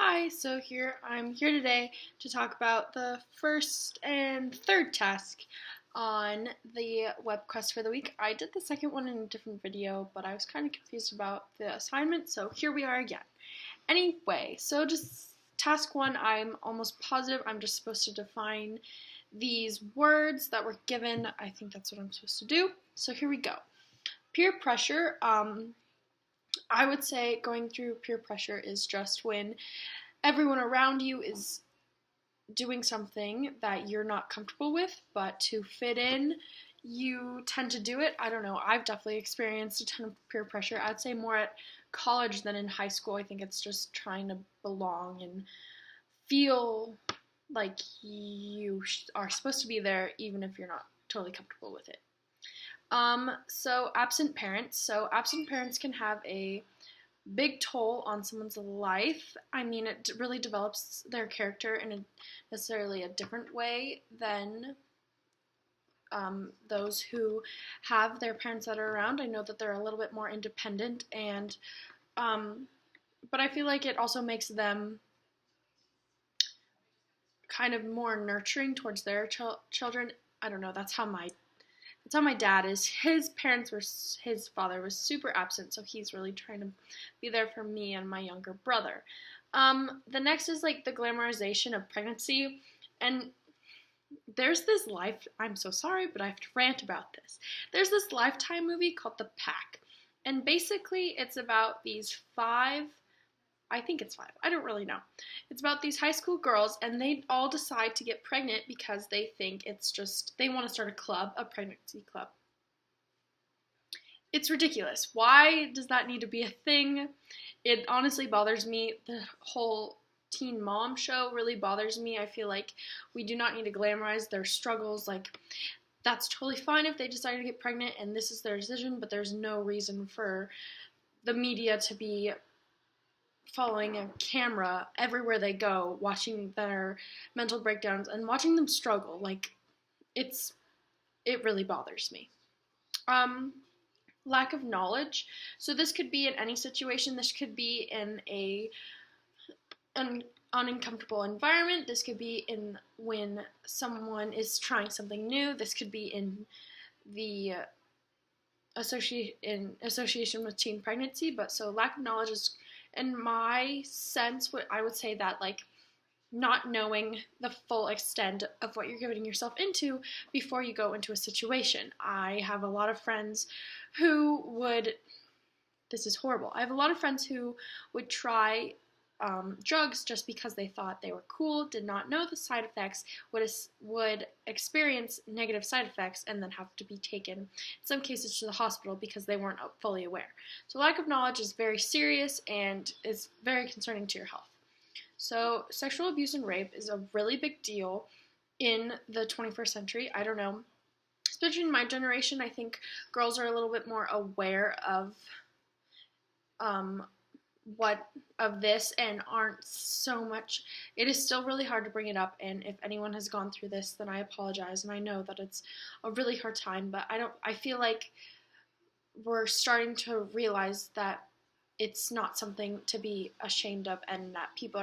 Hi, I'm here today to talk about the first and third task on the web quest for the week. I did the second one in a different video, but I was kind of confused about the assignment, so here we are again. Anyway, so just task one, I'm almost positive I'm just supposed to define these words that were given. I think that's what I'm supposed to do. So here we go. Peer pressure, I would say going through peer pressure is just when everyone around you is doing something that you're not comfortable with, but to fit in, you tend to do it. I don't know. I've definitely experienced a ton of peer pressure. I'd say more at college than in high school. I think it's just trying to belong and feel like you are supposed to be there even if you're not totally comfortable with it. So absent parents. So absent parents can have a big toll on someone's life. I mean, it really develops their character in necessarily a different way than those who have their parents that are around. I know that they're a little bit more independent, and but I feel like it also makes them kind of more nurturing towards their children. I don't know. That's how my dad is. His father was super absent, so he's really trying to be there for me and my younger brother. The next is like the glamorization of pregnancy, and there's this I'm so sorry, but I have to rant about this. There's this Lifetime movie called The Pack, and basically it's about these five. I think it's five. I don't really know. It's about these high school girls, and they all decide to get pregnant because they think they want to start a pregnancy club. It's ridiculous. Why does that need to be a thing? It honestly bothers me. The whole teen mom show really bothers me. I feel like we do not need to glamorize their struggles. Like, that's totally fine if they decide to get pregnant and this is their decision, but there's no reason for the media to be following a camera everywhere they go, watching their mental breakdowns and watching them struggle. Like, it really bothers me. Lack of knowledge. So this could be in any situation. This could be in an uncomfortable environment. This could be in when someone is trying something new. This could be in the association with teen pregnancy. But so lack of knowledge is, in my sense, what I would say that like not knowing the full extent of what you're getting yourself into before you go into a situation. I have a lot of friends who would, this is horrible, I have a lot of friends who would try drugs just because they thought they were cool, did not know the side effects, would experience negative side effects, and then have to be taken, in some cases, to the hospital because they weren't fully aware. So lack of knowledge is very serious and is very concerning to your health. So sexual abuse and rape is a really big deal in the 21st century. I don't know. Especially in my generation, I think girls are a little bit more aware of this and aren't so much. It is still really hard to bring it up, and if anyone has gone through this, then I apologize, and I know that it's a really hard time, but I feel like we're starting to realize that it's not something to be ashamed of and that people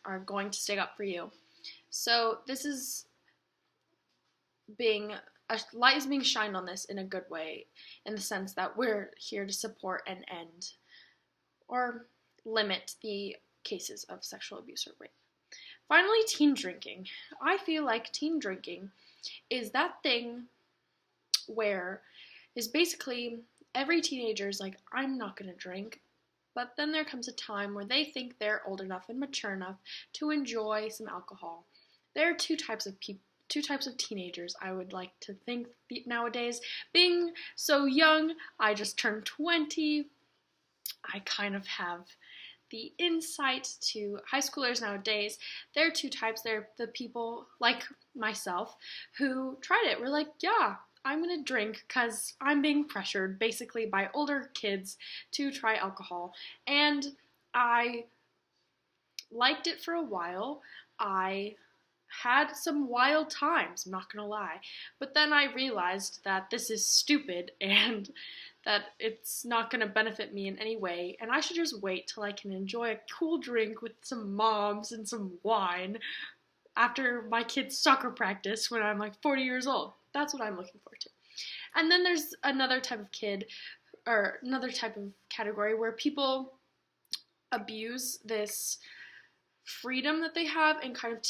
are going to stick up for you. So this is a light is being shined on this in a good way, in the sense that we're here to support and end or limit the cases of sexual abuse or rape. Finally, teen drinking. I feel like teen drinking is that thing where is basically every teenager is like, I'm not going to drink. But then there comes a time where they think they're old enough and mature enough to enjoy some alcohol. There are two types of teenagers, I would like to think nowadays. Being so young, I just turned 20. I kind of have the insight to high schoolers nowadays. There are two types. There are the people like myself who tried it. We're like, yeah, I'm going to drink because I'm being pressured basically by older kids to try alcohol. And I liked it for a while. I had some wild times, I'm not going to lie. But then I realized that this is stupid and that it's not going to benefit me in any way, and I should just wait till I can enjoy a cool drink with some moms and some wine after my kid's soccer practice when I'm like 40 years old. That's what I'm looking forward to. And then there's another type of kid, or another type of category where people abuse this freedom that they have and kind of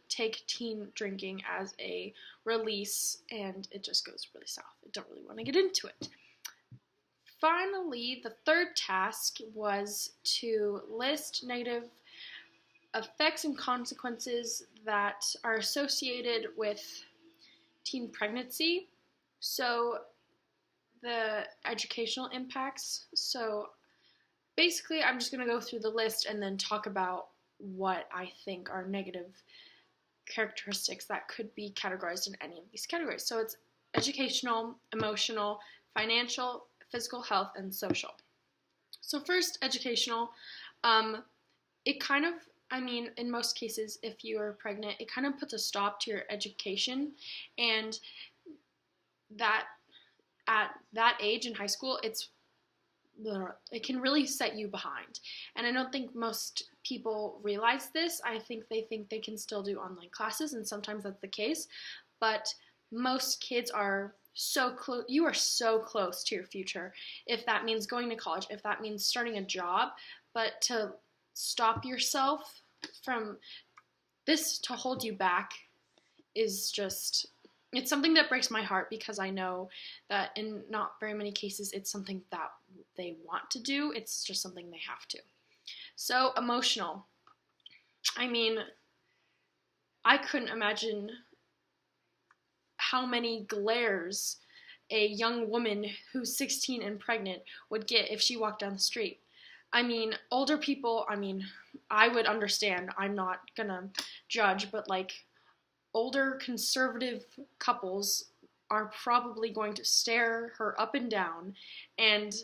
take teen drinking as a release, and it just goes really south. I don't really want to get into it. Finally, the third task was to list negative effects and consequences that are associated with teen pregnancy. So the educational impacts. So basically, I'm just going to go through the list and then talk about what I think are negative characteristics that could be categorized in any of these categories. So it's educational, emotional, financial, physical health, and social. So first, educational. It kind of, in most cases, if you are pregnant, it kind of puts a stop to your education, and that at that age in high school, it can really set you behind. And I don't think most people realize this. I think they can still do online classes, and sometimes that's the case, but most kids are so close. You are so close to your future, if that means going to college, if that means starting a job. But to stop yourself from this, to hold you back, is just, it's something that breaks my heart, because I know that in not very many cases it's something that they want to do. It's just something they have to. So emotional. I couldn't imagine how many glares a young woman who's 16 and pregnant would get if she walked down the street. Older people, I would understand. I'm not gonna judge, but like older conservative couples are probably going to stare her up and down, and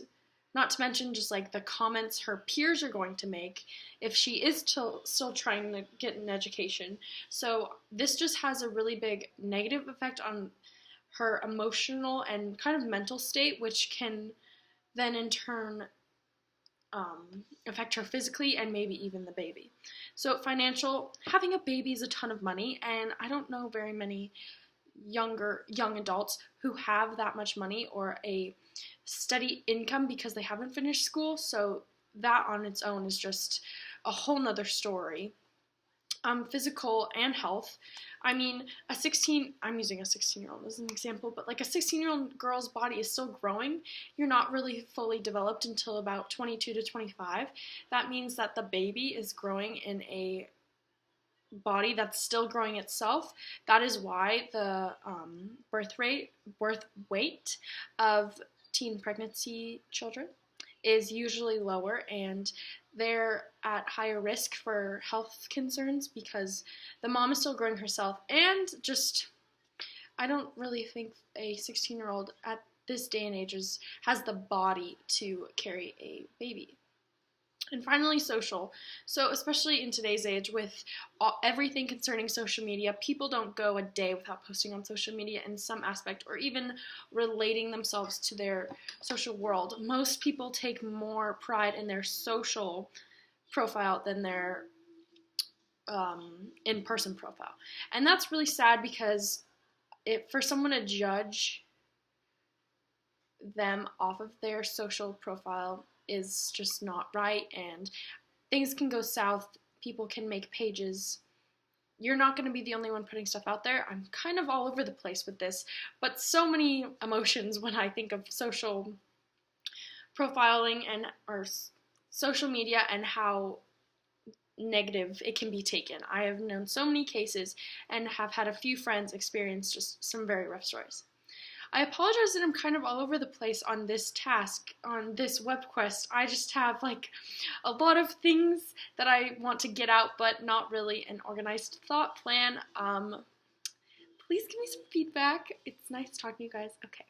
not to mention just like the comments her peers are going to make if she is still trying to get an education. So this just has a really big negative effect on her emotional and kind of mental state, which can then in turn affect her physically and maybe even the baby. So financial, having a baby is a ton of money, and I don't know very many young adults who have that much money or a steady income because they haven't finished school. So that on its own is just a whole nother story. Physical and health. I'm using a 16-year-old as an example, but like a 16-year-old girl's body is still growing. You're not really fully developed until about 22 to 25. That means that the baby is growing in a body that's still growing itself. That is why the birth weight of teen pregnancy children is usually lower, and they're at higher risk for health concerns because the mom is still growing herself, and just, I don't really think a 16-year-old at this day and age has the body to carry a baby. And finally, social. So especially in today's age with everything concerning social media, people don't go a day without posting on social media in some aspect, or even relating themselves to their social world. Most people take more pride in their social profile than their in-person profile. And that's really sad, because for someone to judge them off of their social profile is just not right, and things can go south. People can make pages. You're not going to be the only one putting stuff out there. I'm kind of all over the place with this, but so many emotions when I think of social profiling or social media and how negative it can be taken. I have known so many cases and have had a few friends experience just some very rough stories. I apologize that I'm kind of all over the place on this task, on this web quest. I just have like a lot of things that I want to get out, but not really an organized thought plan. Please give me some feedback. It's nice talking to you guys. Okay.